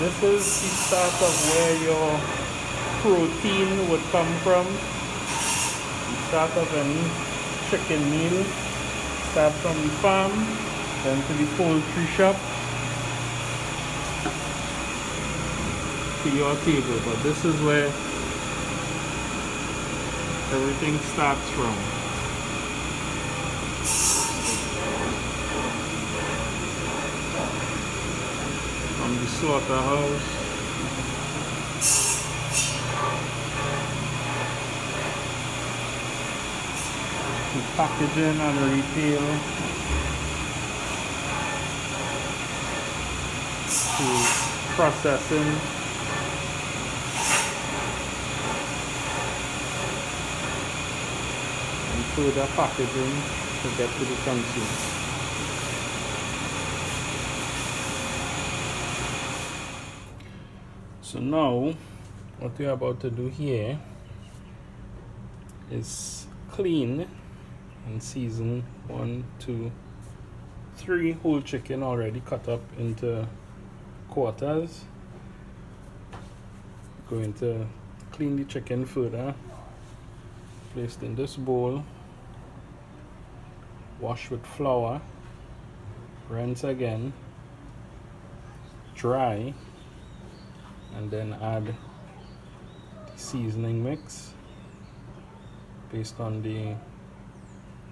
This is the start of where your protein would come from. The start of any chicken meal. Start from the farm, then to the poultry shop, to your table. But this is where everything starts from. From the slaughterhouse, the packaging and retail, to processing, and further packaging to get to the consumer. So now, what we're about to do here is clean and season 1, 2, 3 whole chicken already cut up into quarters. Going to clean the chicken further, placed in this bowl, wash with flour, rinse again, dry, and then add the seasoning mix based on the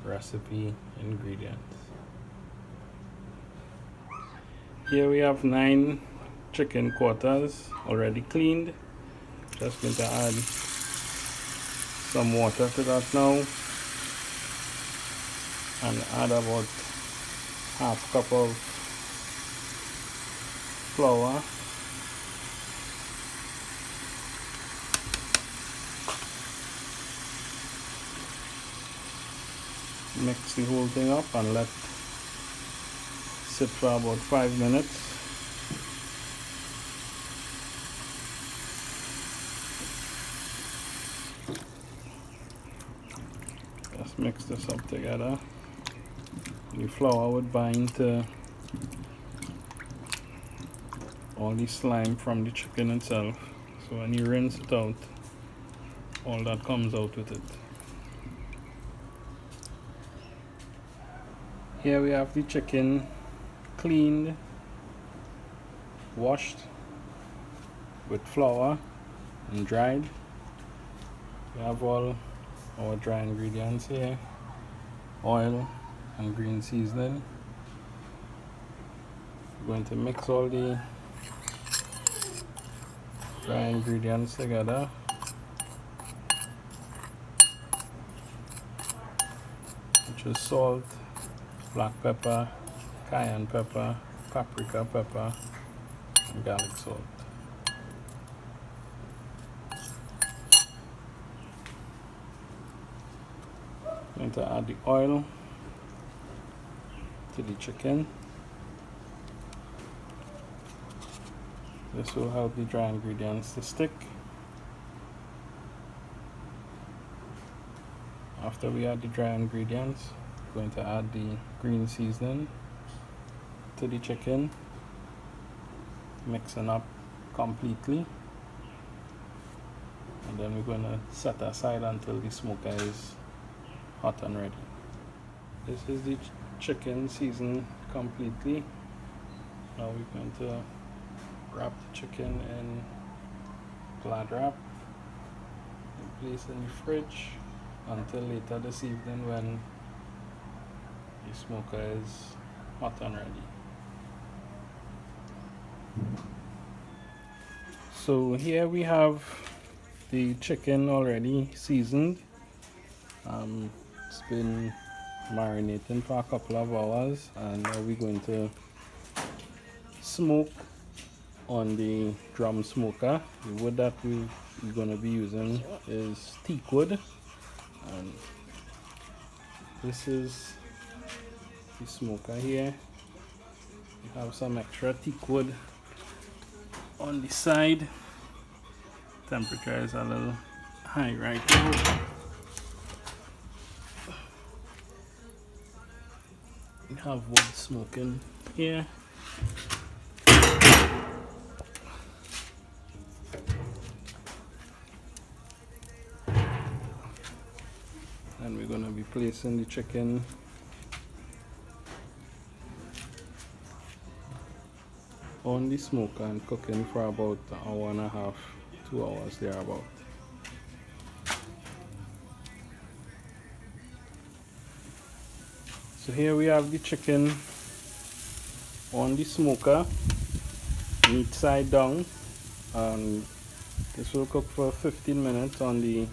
recipe ingredients. Here we have 9 chicken quarters already cleaned. Just going to add some water to that now and add about half cup of flour. Mix the whole thing up and let sit for about 5 minutes. Just mix this up together. The flour would bind to all the slime from the chicken itself. So when you rinse it out, all that comes out with it. Here we have the chicken cleaned, washed with flour and dried. We have all our dry ingredients here, oil and green seasoning. We're going to mix all the dry ingredients together. Which is salt, black pepper, cayenne pepper, paprika pepper, and garlic salt. I'm going to add the oil to the chicken. This will help the dry ingredients to stick. After we add the dry ingredients, we're going to add the green seasoning to the chicken, mixing up completely, and then we're going to set aside until the smoker is hot and ready. This is the chicken seasoned completely. Now we're going to wrap the chicken in Glad wrap and place in the fridge until later this evening when the smoker is hot and ready. So here we have the chicken already seasoned. It's been marinating for a couple of hours, and now we're going to smoke on the drum smoker. The wood that we're going to be using is teak wood, and this is the smoker here. We have some extra teak wood on the side. Temperature is a little high right now. We have wood smoking here. placing the chicken on the smoker and cooking for about an hour and a half, 2 hours thereabout. So here we have the chicken on the smoker, meat side down, and this will cook for 15 minutes on the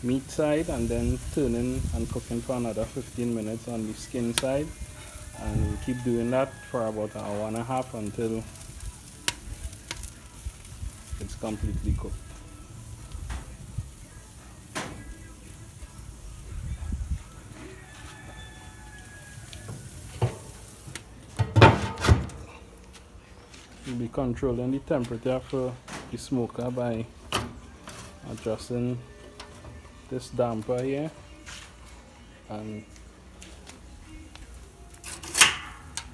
meat side, and then turning and cooking for another 15 minutes on the skin side, and we'll keep doing that for about an hour and a half until it's completely cooked. We'll be controlling the temperature for the smoker by adjusting this damper here and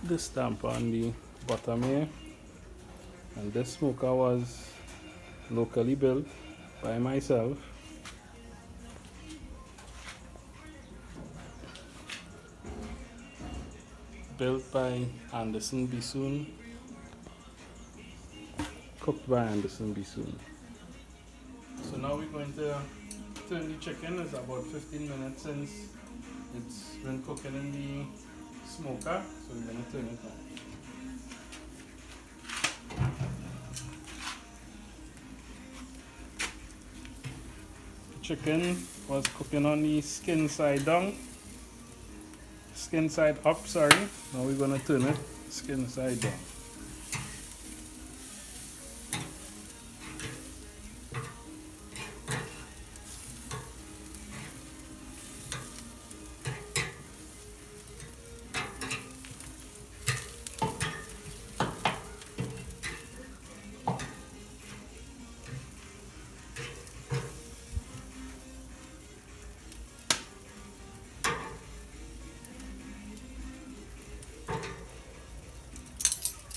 this damper on the bottom here. And this smoker was locally built by myself. Built by Anderson Bissoon, cooked by Anderson Bissoon. So now we're going to turn the chicken. It's about 15 minutes since it's been cooking in the smoker, so we're going to turn it on. Chicken was cooking on the skin side down, skin side up, sorry. Now we're gonna turn it skin side down.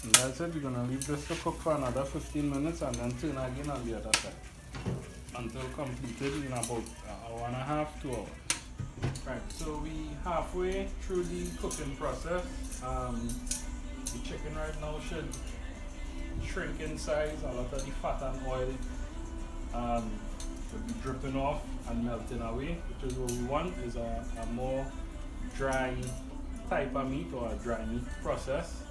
And that's it. We're going to leave this to cook for another 15 minutes and then turn again on the other side until completed in about an hour and a half, 2 hours. Right, so we halfway through the cooking process. The chicken right now should shrink in size. A lot of the fat and oil will be dripping off and melting away, which is what we want, is a more dry type of meat, or a dry meat process.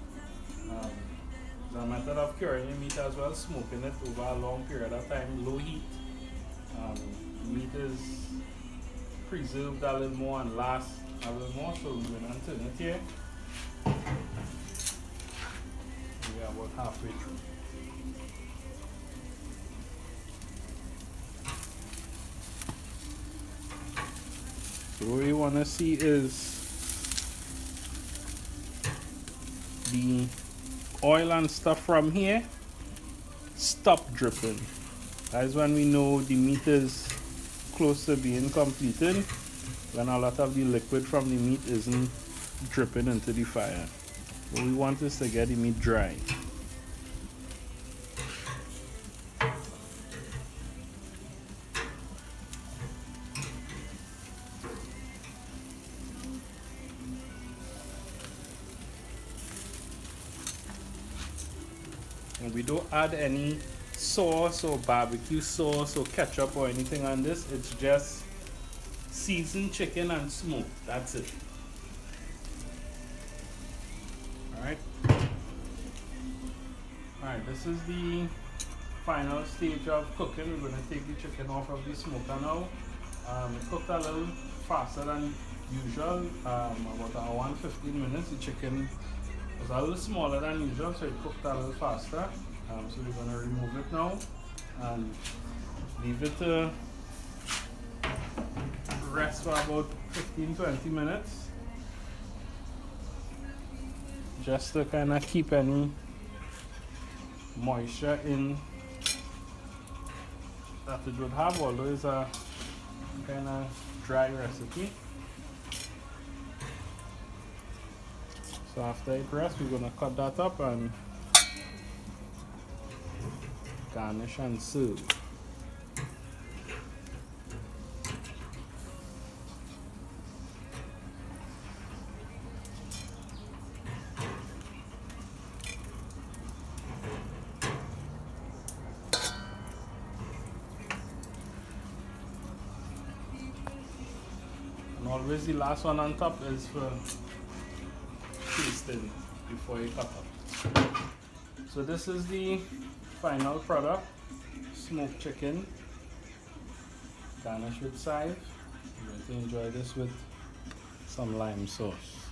The method of curing the meat as well, smoking it over a long period of time, low heat. Meat is preserved a little more and lasts a little more, so we're going to turn it here. We are about halfway through. So what we want to see is the oil and stuff from here stop dripping. That is when we know the meat is close to being completed, when a lot of the liquid from the meat isn't dripping into the fire. What we want is to get the meat dry. And we don't add any sauce or barbecue sauce or ketchup or anything on this. It's just seasoned chicken and smoked. That's it. Alright. Alright, this is the final stage of cooking. We're going to take the chicken off of the smoker now. It cooked a little faster than usual, about an hour and 15 minutes. The chicken was a little smaller than usual, so it cooked a little faster. So we're going to remove it now and leave it to rest for about 15-20 minutes, just to kind of keep any moisture in that it would have, although it's a kind of dry recipe. So after it rests, we're going to cut that up and garnish and serve. Obviously, last one on top is for tasting before you cut up. So this is the final product, smoked chicken, garnished with chive. I'm going to enjoy this with some lime sauce.